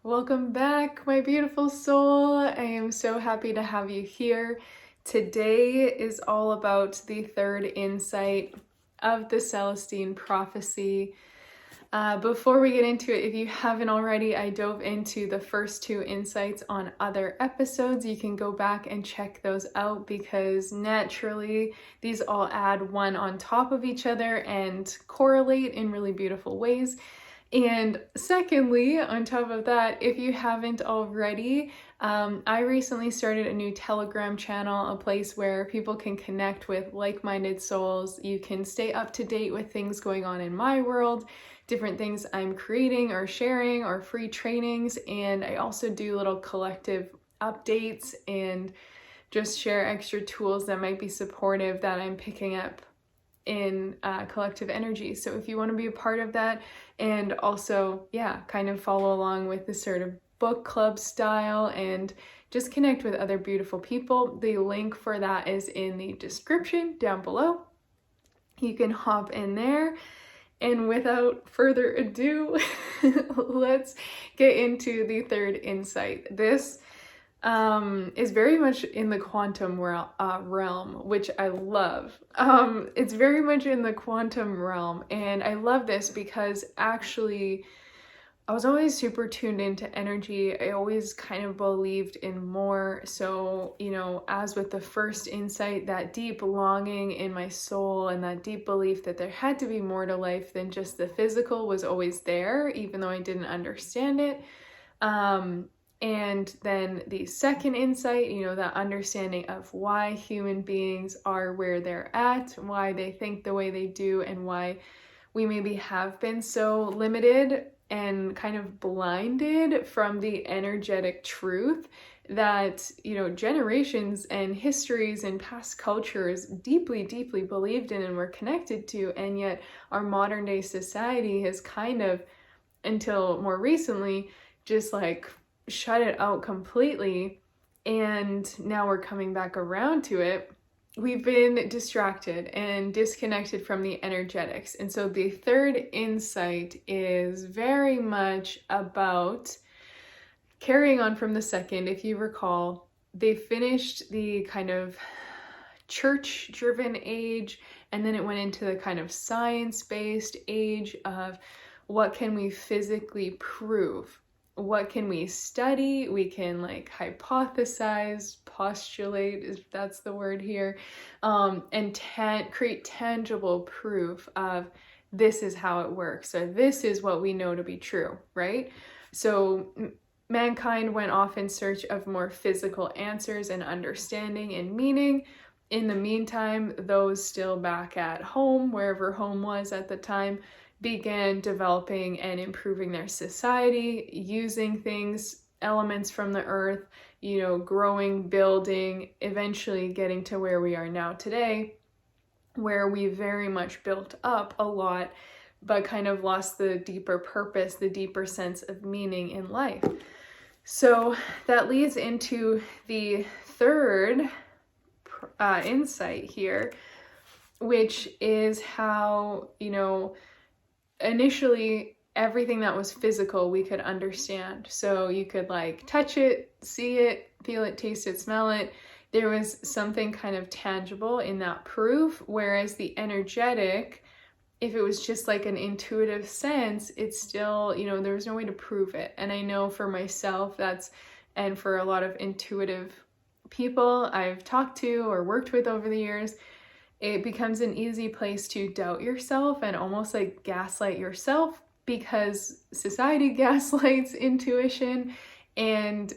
Welcome back, my beautiful soul. I am so happy to have you here. Today is all about the third insight of the Celestine Prophecy. Before we get into it, if you haven't already, I dove into the first two insights on other episodes. You can go back and check those out because naturally these all add one on top of each other and correlate in really beautiful ways. And secondly, on top of that, if you haven't already, I recently started a new Telegram channel, a place where people can connect with like-minded souls. You can stay up to date with things going on in my world, different things I'm creating or sharing, or free trainings. And I also do little collective updates and just share extra tools that might be supportive that I'm picking up in collective energy. So if you want to be a part of that and also, kind of follow along with this sort of book club style and just connect with other beautiful people, the link for that is in the description down below. You can hop in there. And without further ado, let's get into the third insight. This is very much in the quantum realm, which I love. It's very much in the quantum realm, and I love this because actually I was always super tuned into energy. I always kind of believed in more. So, as with the first insight, that deep longing in my soul and that deep belief that there had to be more to life than just the physical was always there, even though I didn't understand it. And then the second insight, that understanding of why human beings are where they're at, why they think the way they do, and why we maybe have been so limited and kind of blinded from the energetic truth that, generations and histories and past cultures deeply, deeply believed in and were connected to. And yet our modern day society has kind of, until more recently, just shut it out completely, and now we're coming back around to it. We've been distracted and disconnected from the energetics. And so the third insight is very much about carrying on from the second. If you recall, they finished the kind of church-driven age, and then it went into the kind of science-based age of what can we physically prove? What can we study? We can hypothesize, postulate, if that's the word here, and create tangible proof of this is how it works, or this is what we know to be true, right? So mankind went off in search of more physical answers and understanding and meaning. In the meantime, those still back at home, wherever home was at the time, began developing and improving their society, using things, elements from the earth, growing, building, eventually getting to where we are now today, where we very much built up a lot, but kind of lost the deeper purpose, the deeper sense of meaning in life. So that leads into the third insight here, which is how, initially everything that was physical we could understand. So you could touch it, see it, feel it, taste it, smell it. There was something kind of tangible in that proof, whereas the energetic, if it was just an intuitive sense, it's still, there was no way to prove it. And I know for myself and for a lot of intuitive people I've talked to or worked with over the years, it becomes an easy place to doubt yourself and almost gaslight yourself, because society gaslights intuition, and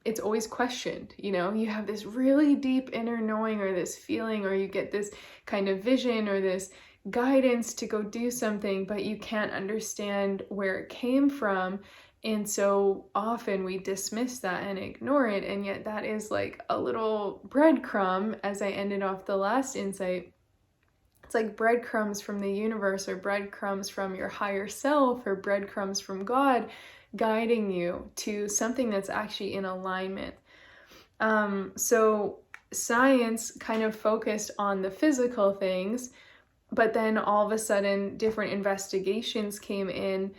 it's always questioned. You have this really deep inner knowing or this feeling, or you get this kind of vision or this guidance to go do something, but you can't understand where it came from. And so often we dismiss that and ignore it, and yet that is a little breadcrumb, as I ended off the last insight. It's like breadcrumbs from the universe, or breadcrumbs from your higher self, or breadcrumbs from God guiding you to something that's actually in alignment. So science kind of focused on the physical things, but then all of a sudden different investigations came in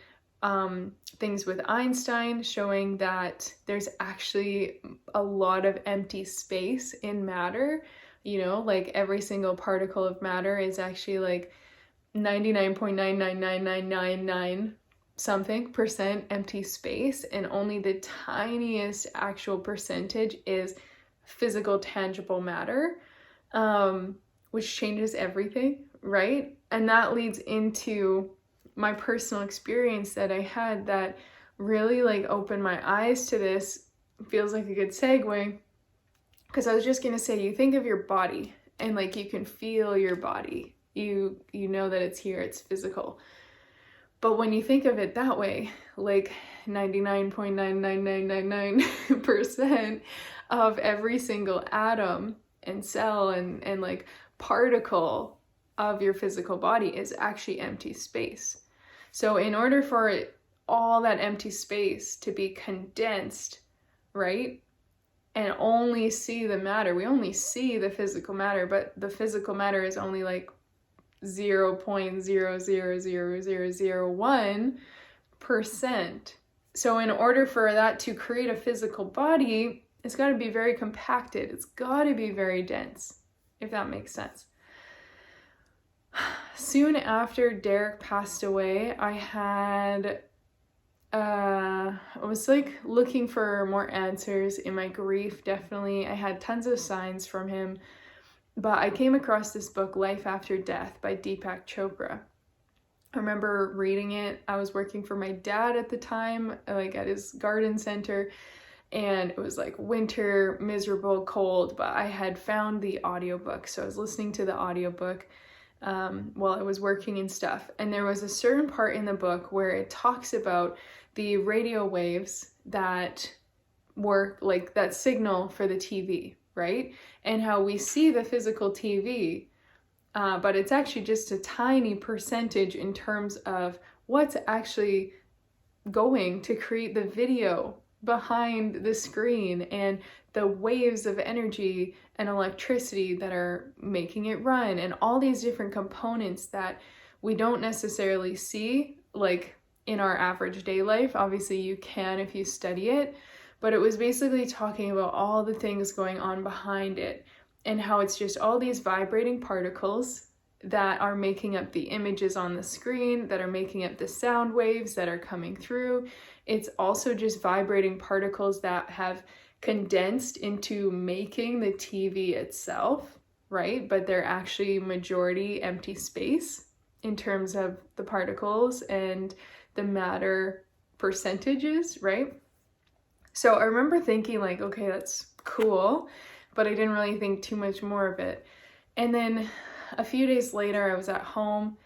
things with Einstein showing that there's actually a lot of empty space in matter. Like every single particle of matter is actually like 99.99999 something percent empty space, and only the tiniest actual percentage is physical tangible matter, which changes everything, right? And that leads into my personal experience that I had that really like opened my eyes to this. Feels like a good segue, because I was just gonna say, you think of your body and like you can feel your body, you know that it's here, it's physical. But when you think of it that way, like 99.99999% of every single atom and cell and like particle of your physical body is actually empty space. So in order for all that empty space to be condensed, right, and only see the matter, we only see the physical matter, but the physical matter is only like 0.0000001%. So in order for that to create a physical body, it's got to be very compacted. It's got to be very dense, if that makes sense. Soon after Derek passed away, I was like looking for more answers in my grief, definitely. I had tons of signs from him. But I came across this book, Life After Death by Deepak Chopra. I remember reading it. I was working for my dad at the time, like at his garden center, and it was like winter, miserable, cold, but I had found the audiobook. So I was listening to the audiobook while I was working and stuff. And there was a certain part in the book where it talks about the radio waves that were like that signal for the TV, right? And how we see the physical TV, but it's actually just a tiny percentage in terms of what's actually going to create the video behind the screen and the waves of energy and electricity that are making it run, and all these different components that we don't necessarily see like in our average day life. Obviously you can if you study it, but it was basically talking about all the things going on behind it and how it's just all these vibrating particles that are making up the images on the screen, that are making up the sound waves that are coming through. It's also just vibrating particles that have condensed into making the TV itself, right? But they're actually majority empty space in terms of the particles and the matter percentages, right? So I remember thinking like, okay, that's cool, but I didn't really think too much more of it. And then a few days later, I was at home.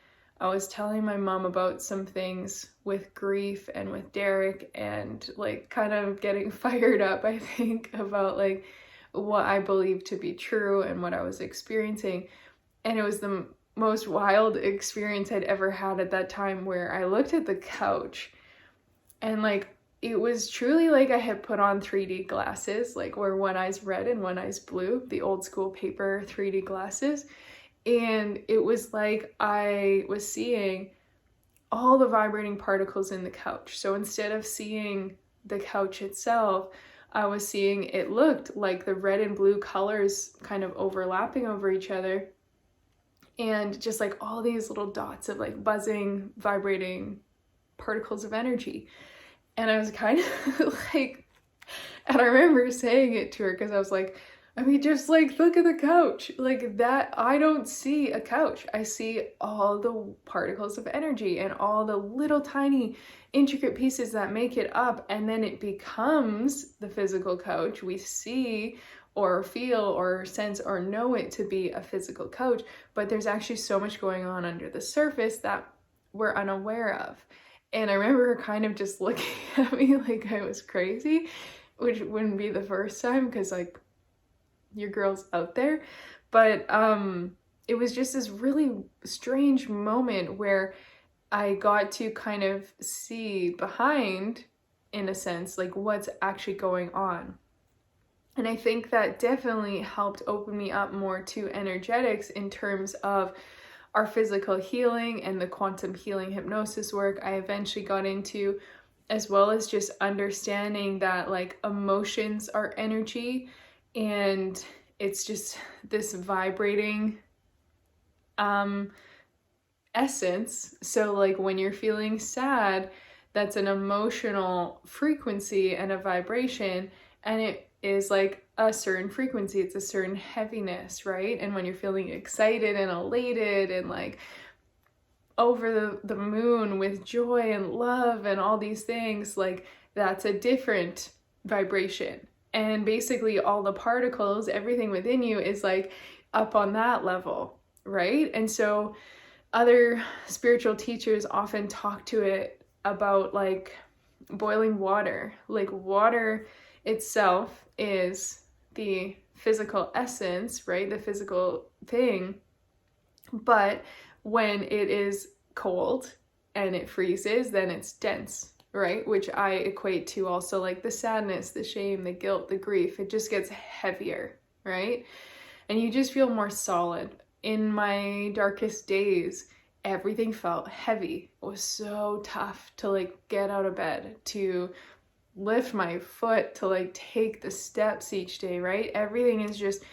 I was telling my mom about some things with grief and with Derek, and like kind of getting fired up, I think, about like what I believed to be true and what I was experiencing. And it was the most wild experience I'd ever had at that time, where I looked at the couch and like it was truly like I had put on 3D glasses, like where one eye's red and one eye's blue, the old school paper 3D glasses. And it was like I was seeing all the vibrating particles in the couch. So instead of seeing the couch itself, I was seeing it looked like the red and blue colors kind of overlapping over each other. And just like all these little dots of like buzzing, vibrating particles of energy. And I was kind of like, and I remember saying it to her because I was like, I mean, just like, look at the couch. Like that, I don't see a couch. I see all the particles of energy and all the little tiny intricate pieces that make it up. And then it becomes the physical couch. We see or feel or sense or know it to be a physical couch. But there's actually so much going on under the surface that we're unaware of. And I remember her kind of just looking at me like I was crazy, which wouldn't be the first time because like your girl's out there. But it was just this really strange moment where I got to kind of see behind, in a sense, like what's actually going on. And I think that definitely helped open me up more to energetics in terms of our physical healing and the quantum healing hypnosis work I eventually got into, as well as just understanding that like emotions are energy, and it's just this vibrating essence. So like when you're feeling sad, that's an emotional frequency and a vibration, and it is like a certain frequency, it's a certain heaviness, right? And when you're feeling excited and elated and like over the moon with joy and love and all these things, like that's a different vibration. And basically all the particles, everything within you is like up on that level, right? And so other spiritual teachers often talk to it about like boiling water. Like water itself is the physical essence, right? The physical thing. But when it is cold and it freezes, then it's dense, right? Which I equate to also like the sadness, the shame, the guilt, the grief. It just gets heavier, right? And you just feel more solid. In my darkest days, everything felt heavy. It was so tough to like get out of bed, to lift my foot, to like take the steps each day, right? Everything is just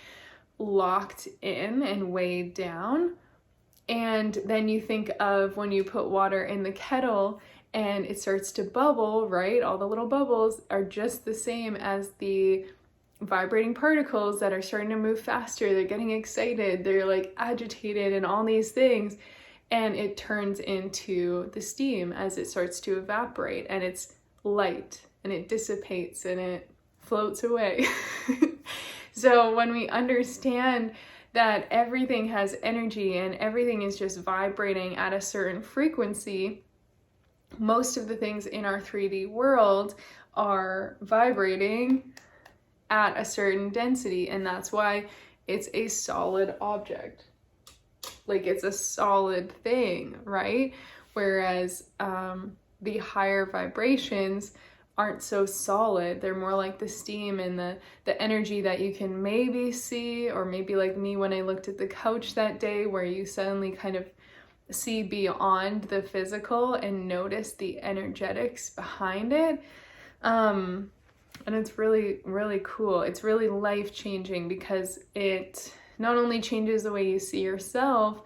locked in and weighed down. And then you think of when you put water in the kettle and it starts to bubble, right? All the little bubbles are just the same as the vibrating particles that are starting to move faster. They're getting excited, they're like agitated and all these things. And it turns into the steam as it starts to evaporate, and it's light and it dissipates and it floats away. So when we understand that everything has energy and everything is just vibrating at a certain frequency, most of the things in our 3D world are vibrating at a certain density, and that's why it's a solid object. Like it's a solid thing, right? Whereas the higher vibrations aren't so solid. They're more like the steam and the energy that you can maybe see, or maybe like me when I looked at the couch that day, where you suddenly kind of see beyond the physical and notice the energetics behind it. And it's really, really cool. It's really life-changing because it not only changes the way you see yourself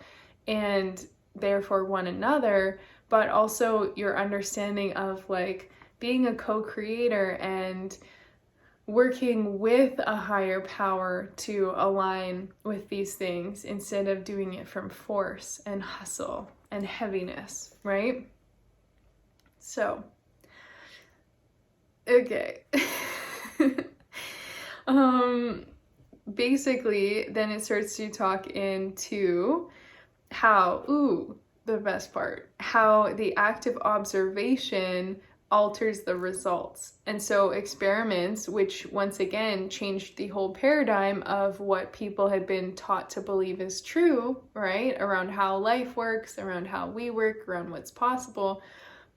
and therefore one another, but also your understanding of like being a co-creator and working with a higher power to align with these things instead of doing it from force and hustle and heaviness, right? So, okay. Basically, then it starts to talk into how, the best part, how the active observation alters the results. And so experiments, which once again changed the whole paradigm of what people had been taught to believe is true, right? Around how life works, around how we work, around what's possible.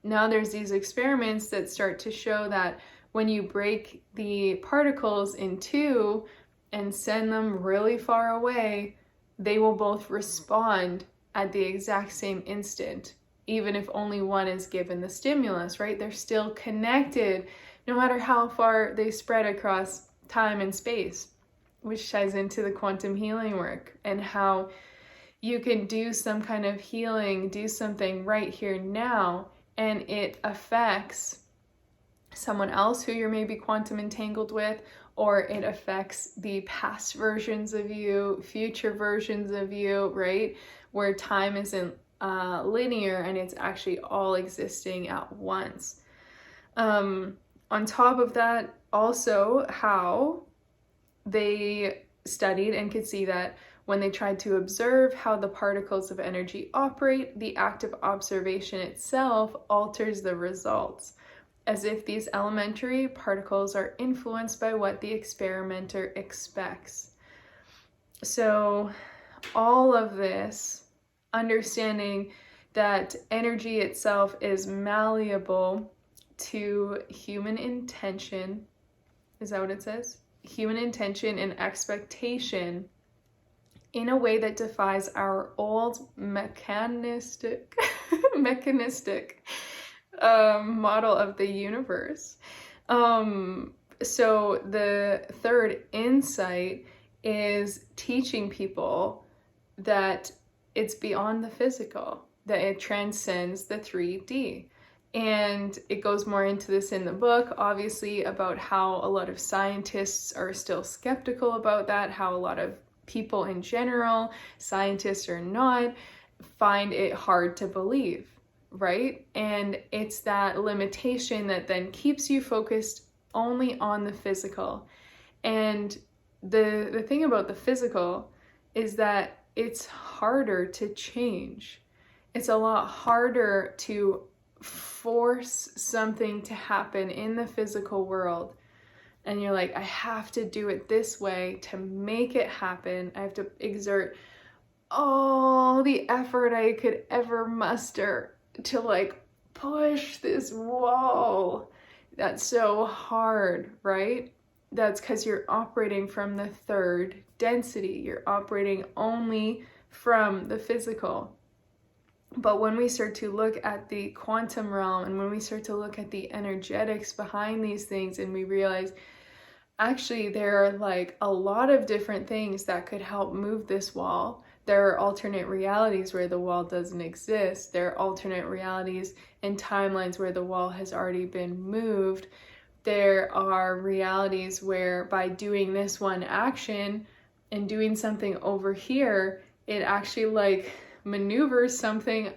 Now there's these experiments that start to show that when you break the particles in two and send them really far away, they will both respond at the exact same instant, even if only one is given the stimulus, right? They're still connected no matter how far they spread across time and space, which ties into the quantum healing work and how you can do some kind of healing, do something right here now, and it affects someone else who you're maybe quantum entangled with, or it affects the past versions of you, future versions of you, right? Where time isn't linear and it's actually all existing at once. On top of that, also how they studied and could see that when they tried to observe how the particles of energy operate, the act of observation itself alters the results, as if these elementary particles are influenced by what the experimenter expects. So all of this, understanding that energy itself is malleable to human intention, is that what it says? Human intention and expectation, in a way that defies our old mechanistic model of the universe. So the third insight is teaching people that it's beyond the physical, that it transcends the 3D. And it goes more into this in the book, obviously, about how a lot of scientists are still skeptical about that, how a lot of people in general, scientists or not, find it hard to believe, right? And it's that limitation that then keeps you focused only on the physical. And the thing about the physical is that it's harder to change. It's a lot harder to force something to happen in the physical world. And you're like, I have to do it this way to make it happen. I have to exert all the effort I could ever muster to like push this wall. That's so hard, right? That's because you're operating from the third density. You're operating only from the physical. But when we start to look at the quantum realm and when we start to look at the energetics behind these things, and we realize actually there are like a lot of different things that could help move this wall. There are alternate realities where the wall doesn't exist. There are alternate realities and timelines where the wall has already been moved. There are realities where by doing this one action and doing something over here, it actually like maneuvers something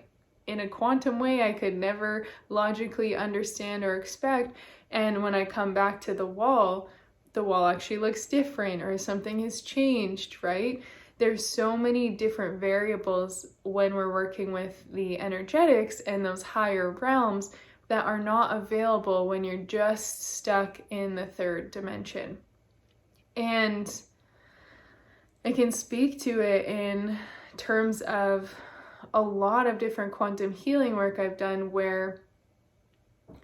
in a quantum way I could never logically understand or expect. And when I come back to the wall actually looks different or something has changed, right? There's so many different variables when we're working with the energetics and those higher realms that are not available when you're just stuck in the third dimension. And I can speak to it in terms of a lot of different quantum healing work I've done where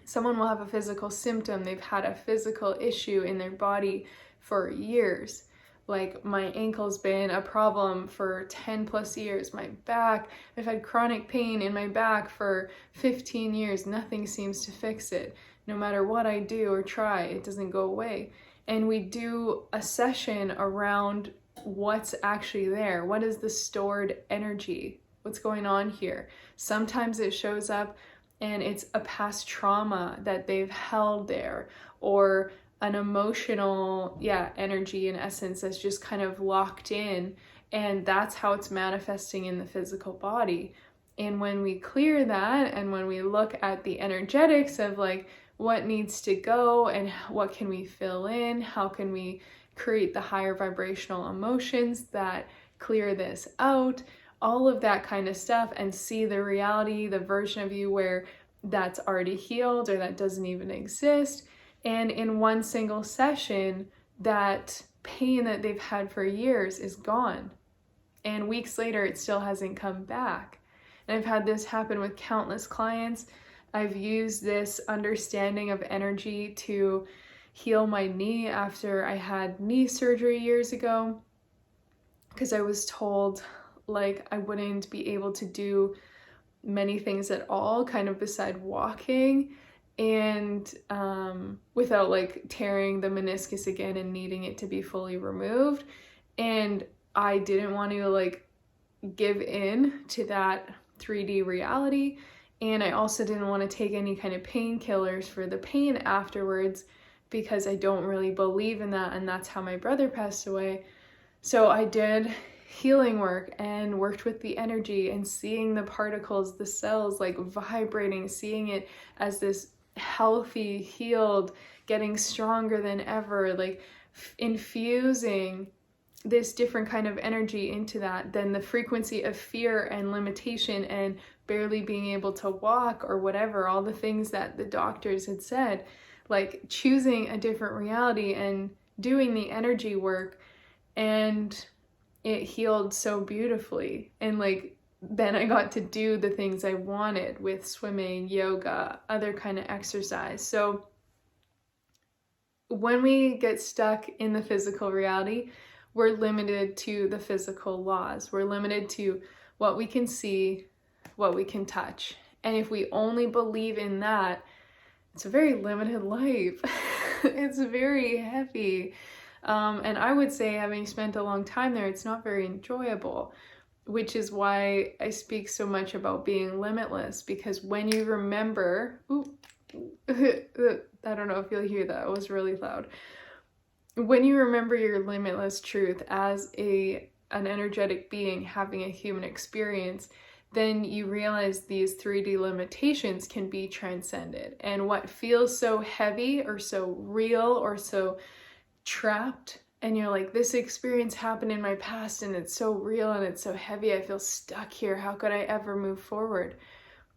someone will have a physical symptom, they've had a physical issue in their body for years. Like my ankle's been a problem for 10 plus years, my back, I've had chronic pain in my back for 15 years, nothing seems to fix it. No matter what I do or try, it doesn't go away. And we do a session around what's actually there. What is the stored energy? What's going on here? Sometimes it shows up and it's a past trauma that they've held there, or an emotional, energy in essence that's just kind of locked in, and that's how it's manifesting in the physical body. And when we clear that, and when we look at the energetics of like what needs to go and what can we fill in, how can we create the higher vibrational emotions that clear this out, all of that kind of stuff, and see the reality, the version of you where that's already healed or that doesn't even exist. And in one single session, that pain that they've had for years is gone. And weeks later, it still hasn't come back. And I've had this happen with countless clients. I've used this understanding of energy to heal my knee after I had knee surgery years ago, because I was told like I wouldn't be able to do many things at all, kind of beside walking, and without like tearing the meniscus again and needing it to be fully removed. And I didn't want to like give in to that 3D reality, and I also didn't want to take any kind of painkillers for the pain afterwards, because I don't really believe in that, and that's how my brother passed away. So I did healing work and worked with the energy and seeing the particles, the cells like vibrating, seeing it as this healthy, healed, getting stronger than ever, like infusing this different kind of energy into that, then the frequency of fear and limitation and barely being able to walk or whatever, all the things that the doctors had said, like choosing a different reality and doing the energy work, and it healed so beautifully. And like then I got to do the things I wanted with swimming, yoga, other kind of exercise. So when we get stuck in the physical reality, we're limited to the physical laws. We're limited to what we can see, what we can touch. And if we only believe in that, it's a very limited life. It's very heavy. And I would say, having spent a long time there, it's not very enjoyable, which is why I speak so much about being limitless, because when you remember, I don't know if you'll hear that, it was really loud. When you remember your limitless truth as an energetic being having a human experience, then you realize these 3D limitations can be transcended. And what feels so heavy or so real or so trapped, and you're like, this experience happened in my past and it's so real and it's so heavy, I feel stuck here, how could I ever move forward?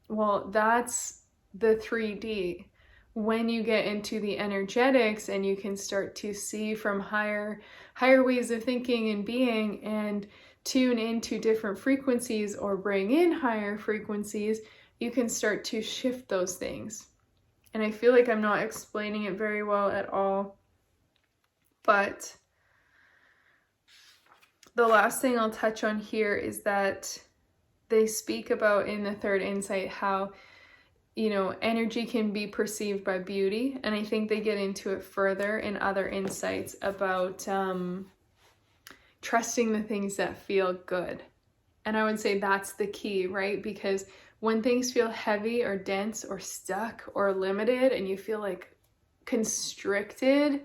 Well, that's the 3D. When you get into the energetics and you can start to see from higher ways of thinking and being, and tune into different frequencies or bring in higher frequencies, you can start to shift those things. And I feel like I'm not explaining it very well at all, but the last thing I'll touch on here is that they speak about in the third insight how, energy can be perceived by beauty. And I think they get into it further in other insights about trusting the things that feel good. And I would say that's the key, right? Because when things feel heavy or dense or stuck or limited and you feel like constricted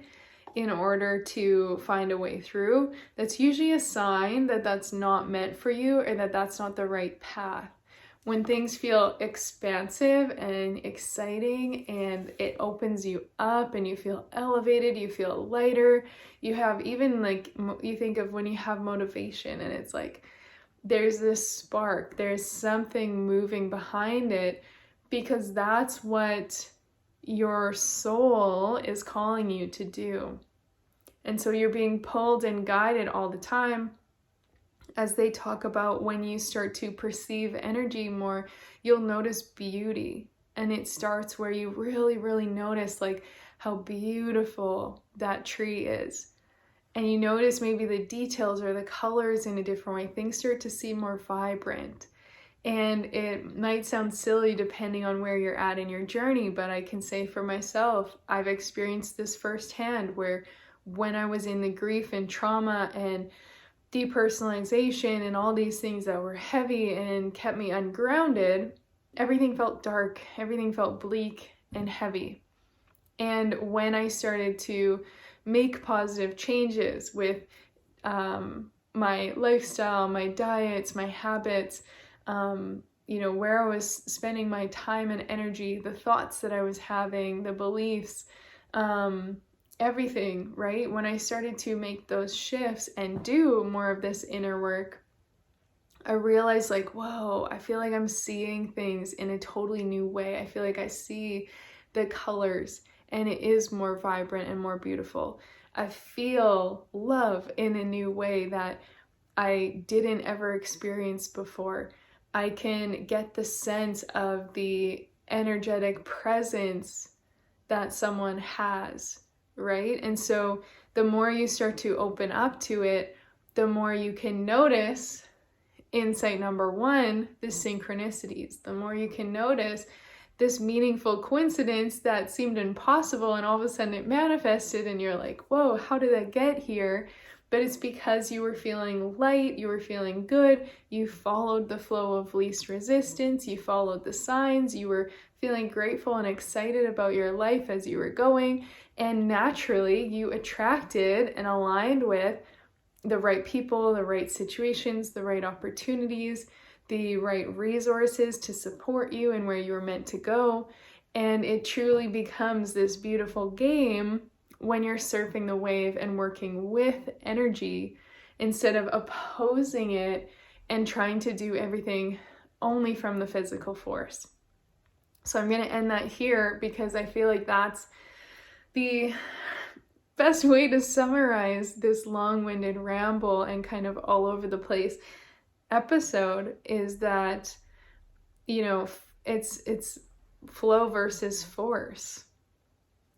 in order to find a way through, that's usually a sign that that's not meant for you, or that that's not the right path. When things feel expansive and exciting and it opens you up and you feel elevated, you feel lighter, you have even you think of when you have motivation and it's like there's this spark, there's something moving behind it, because that's what your soul is calling you to do. And so you're being pulled and guided all the time. As they talk about, when you start to perceive energy more, you'll notice beauty. And it starts where you really, really notice how beautiful that tree is. And you notice maybe the details or the colors in a different way. Things start to seem more vibrant. And it might sound silly depending on where you're at in your journey, but I can say for myself, I've experienced this firsthand, where when I was in the grief and trauma and depersonalization and all these things that were heavy and kept me ungrounded, everything felt dark, everything felt bleak and heavy. And when I started to make positive changes with my lifestyle, my diets, my habits, where I was spending my time and energy, the thoughts that I was having, the beliefs, everything, right? When I started to make those shifts and do more of this inner work, I realized whoa, I feel like I'm seeing things in a totally new way. I feel like I see the colors and it is more vibrant and more beautiful. I feel love in a new way that I didn't ever experience before. I can get the sense of the energetic presence that someone has, right? And so the more you start to open up to it, the more you can notice, insight number one, the synchronicities. The more you can notice this meaningful coincidence that seemed impossible, and all of a sudden it manifested and you're like, whoa, how did that get here? But it's because you were feeling light, you were feeling good, you followed the flow of least resistance, you followed the signs, you were feeling grateful and excited about your life as you were going, and naturally you attracted and aligned with the right people, the right situations, the right opportunities, the right resources to support you and where you were meant to go. And it truly becomes this beautiful game when you're surfing the wave and working with energy instead of opposing it and trying to do everything only from the physical force. So I'm going to end that here because I feel like that's the best way to summarize this long-winded ramble and kind of all over the place episode, is that, it's flow versus force.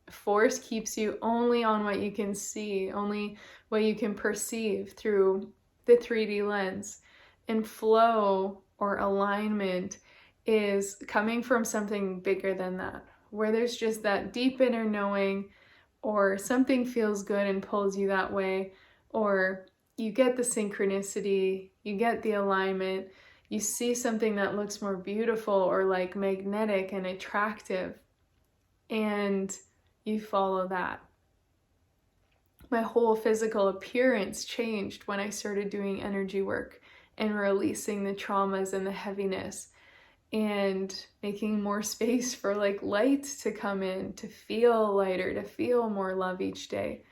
Force keeps you only on what you can see, only what you can perceive through the 3D lens. And flow or alignment is coming from something bigger than that, where there's just that deep inner knowing, or something feels good and pulls you that way, or you get the synchronicity, you get the alignment, you see something that looks more beautiful or like magnetic and attractive, and you follow that. My whole physical appearance changed when I started doing energy work and releasing the traumas and the heaviness, and making more space for like light to come in, to feel lighter, to feel more love each day,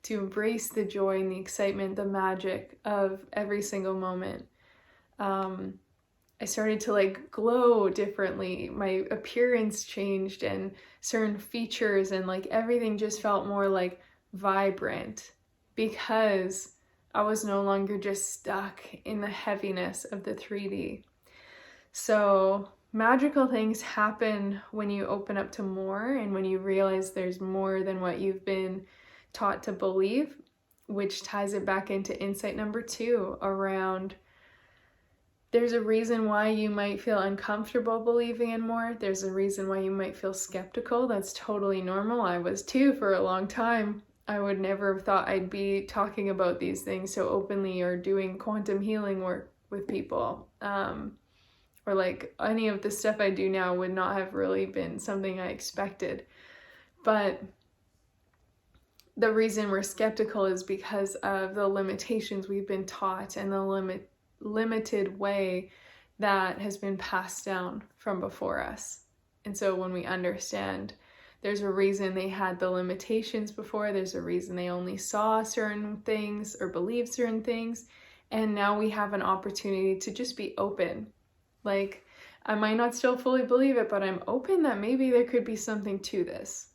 to embrace the joy and the excitement, the magic of every single moment. I started to like glow differently. My appearance changed, and certain features and like everything just felt more like vibrant, because I was no longer just stuck in the heaviness of the 3D. So magical things happen when you open up to more, and when you realize there's more than what you've been taught to believe, which ties it back into insight number 2 around there's a reason why you might feel uncomfortable believing in more. There's a reason why you might feel skeptical. That's totally normal. I was too for a long time. I would never have thought I'd be talking about these things so openly, or doing quantum healing work with people. Or like any of the stuff I do now would not have really been something I expected. But the reason we're skeptical is because of the limitations we've been taught, and the limited way that has been passed down from before us. And so when we understand there's a reason they had the limitations before, there's a reason they only saw certain things or believed certain things, and now we have an opportunity to just be open. Like, I might not still fully believe it, but I'm open that maybe there could be something to this.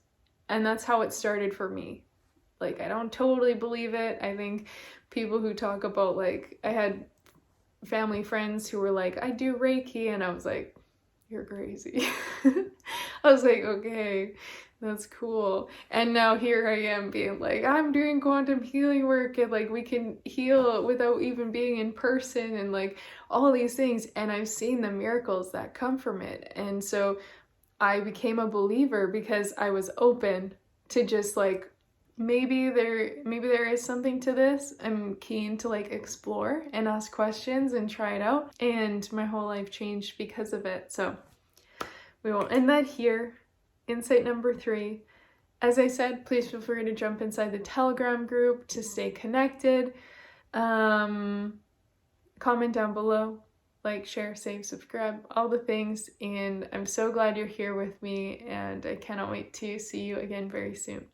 And that's how it started for me. Like, I don't totally believe it. I think people who talk about, like, I had family friends who were like, I do Reiki, and I was like, you're crazy. I was like, okay, that's cool. And now here I am being like, I'm doing quantum healing work, and like we can heal without even being in person, and like all these things. And I've seen the miracles that come from it. And so I became a believer because I was open to just like, maybe there is something to this. I'm keen to like explore and ask questions and try it out. And my whole life changed because of it. So we will end that here. Insight number 3. As I said, please feel free to jump inside the Telegram group to stay connected. Comment down below. Like, share, save, subscribe, all the things. And I'm so glad you're here with me, and I cannot wait to see you again very soon.